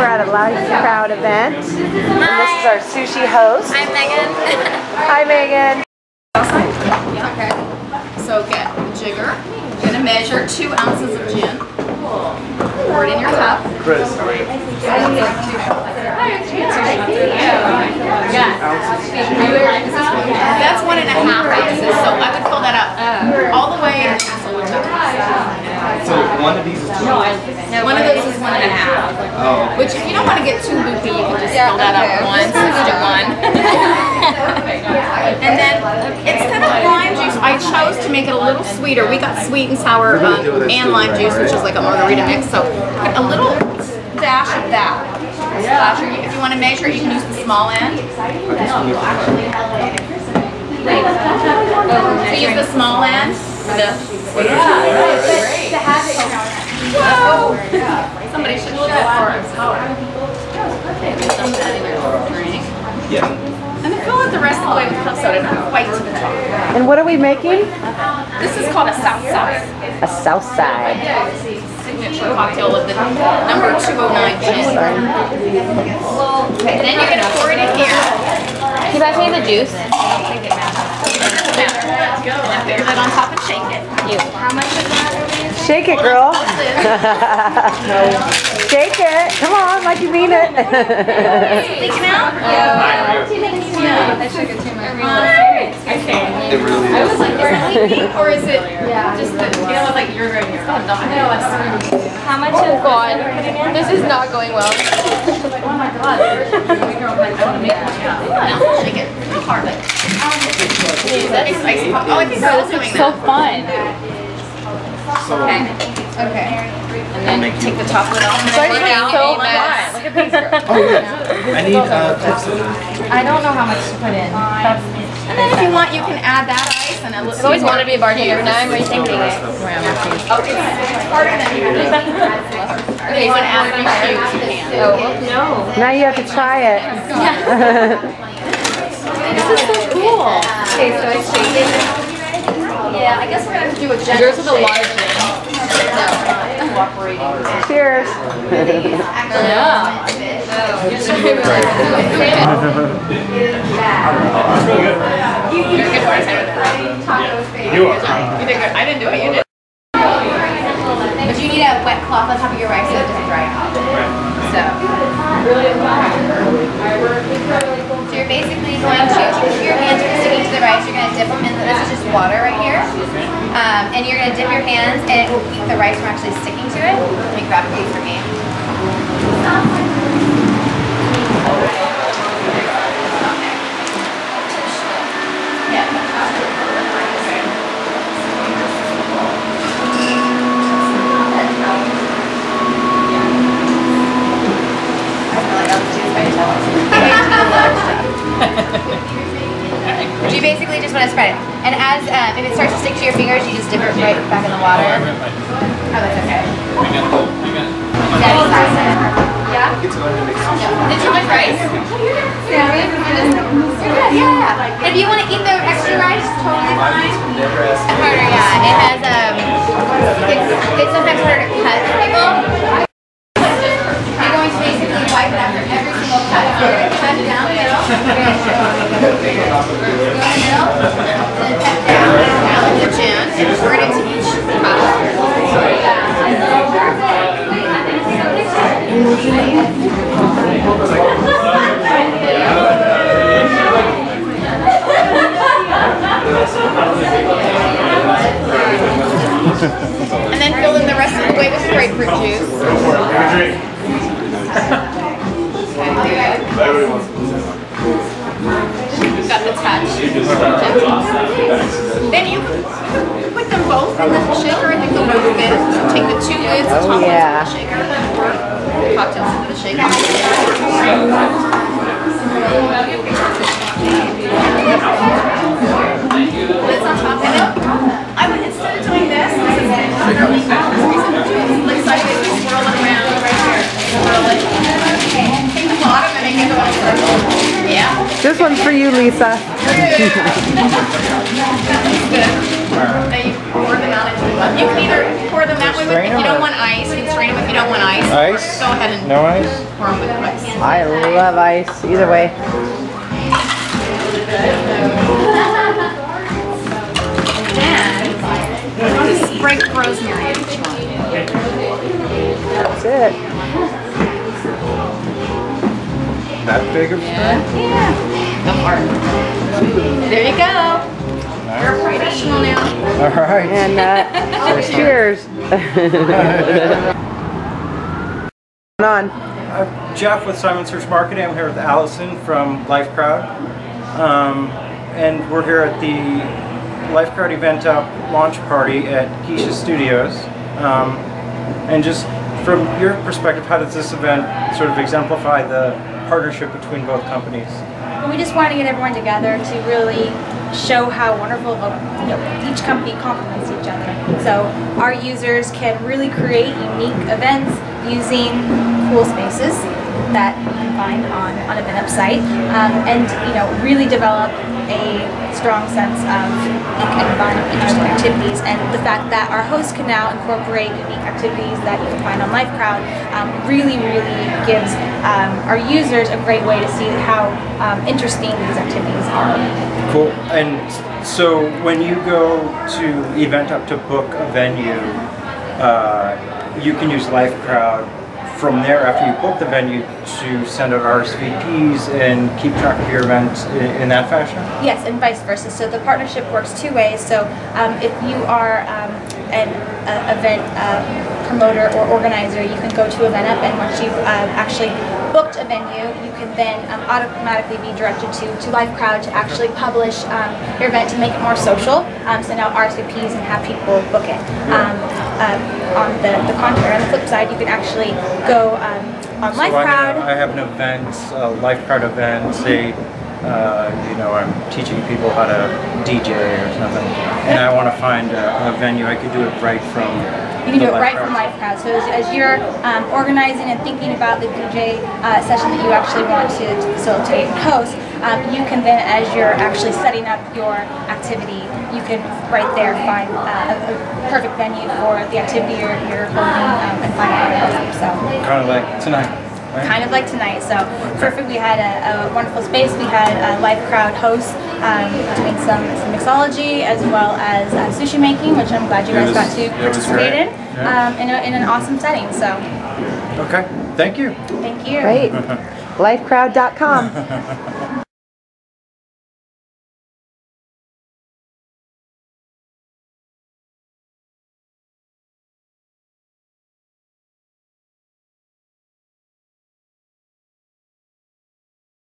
at a Lifecrowd event. And this is our sushi host. I'm Megan. Hi, Megan. Okay. So get jigger. You're gonna measure 2 ounces of gin. Pour it in your cup. Chris. That's 1.5 ounces. So I would fill that up all the way. So one of these is 2 ounces? One of those is 1.5. Oh. Which, if you don't want to get too loopy, you can just fill that up once instead of 1. And then instead of lime juice, I chose to make it a little sweeter. We got sweet and sour and lime juice, which is like a margarita mix. So put a little dash of that. If you want to measure it, you can use the small end. So use the small end. Whoa! Somebody should look at our drink. Yeah. And then fill it the rest of the way with club soda, not quite to the top. And what are we making? This is called a South Side. A South Side. Signature cocktail of the number 209 gin. And then you're going to pour it in here. Can you pass me the juice? I don't think it matters. And then put your lid on top and shake it. How much is that? Shake it, girl. Shake it. Come on, like you mean it. Leaking out? Yeah. I shook it too much. It really is. I was like, is it leaking or is it just the, you know, like you're going here? Oh, no, How much has gone? This is not going well. oh my god. Shake it real hard. Oh, I think Bill's doing So that. fun. Okay. Okay. And then take the top lid off. So Look out. so Look at these girls. Oh, yeah. I need club soda. I don't know how much to put in. And then if you want, you can add that ice and a little. I've always wanted to be a bartender, now I'm rethinking it. Oh, it's harder than you think. Okay, you want to add some cubes, you can. Oh, no. Now you have to try it. This is so cool. Okay, so it's shaking. Yeah, I guess we're going to have to do a gentle Yours with a lot of gin. cooperating. Cheers. Yeah. You're a good bartender. You are. You did good. I didn't do it, you did. But you need a wet cloth on top of your rice so it doesn't dry out. So you're basically going to keep your hands from sticking to the rice. You're going to dip them in. This is just water right here. And you're going to dip your hands and it will keep the rice from actually sticking to it. Let me grab a piece for me. You basically just want to spread it. And as if it starts to stick to your fingers, you just dip it right back in the water. Oh, that's okay. Yeah? Did you like rice? Yeah. And if you want to eat the extra rice, totally fine. Harder, yeah. It has it's sometimes harder to cut for people. You're going to basically wipe it after every single cut. So you're going to cut down the middle. Go in the middle. And then cut down the gin and pour it into each cup. And then fill in the rest of the way with grapefruit juice. You've got the touch. Then you put them both in the shaker. I think they'll both fit. Take the 2 lids, the top lids of the shaker, and pour cocktails into the shaker. Lids on top. And then I would, instead of doing this, like sideways, swirl it around right here. Swirl it. Take the bottom and make it go in a circle. Yeah. This one's for you, Lisa. Good. Now you pour them out into the cup. You can either pour them that way them if you don't want ice. You can strain them if you don't want ice. Ice? Go ahead and No ice? pour them with ice. I love ice, either way. And just break rosemary in each one. That's it. That big of a spoon? Yeah. There you go. You're a professional now. All right. And cheers. on. I'm Jeff with Simon Search Marketing. I'm here with Allison from Lifecrowd. And we're here at the Lifecrowd Eventup launch party at Geisha Studios. And just from your perspective, how does this event sort of exemplify the partnership between both companies? We just want to get everyone together to really show how wonderful each company complements each other. So our users can really create unique events using cool spaces that you can find on a Eventup site, and really develop a strong sense of unique and fun interesting activities. And the fact that our hosts can now incorporate unique activities that you can find on Lifecrowd really gives our users a great way to see how interesting these activities are. Cool. And so when you go to Eventup to book a venue, you can use Lifecrowd from there after you book the venue to send out RSVPs and keep track of your events in that fashion? Yes, and vice versa. So the partnership works two ways. So if you are an event promoter or organizer, you can go to Eventup, and once you've actually booked a venue, you can then automatically be directed to Lifecrowd to actually publish your event to make it more social, send out RSVPs and have people book it. On the contrary, on the flip side, you can actually go on Lifecrowd. I have an event, a Lifecrowd event, say, I'm teaching people how to DJ or something, and I want to find a venue. I could do it right from. You can do it right from Lifecrowd. So as you're organizing and thinking about the DJ session that you actually want to facilitate and host, you can then, as you're actually setting up your activity, you can right there find a perfect venue for the activity you're holding and find out. So kind of like tonight. Right? Kind of like tonight. So perfect. We had a wonderful space. We had Lifecrowd hosts doing some mixology as well as sushi making, which I'm glad you guys got to participate in. Yeah. In an awesome setting. So. Okay. Thank you. Thank you. Great. Lifecrowd.com.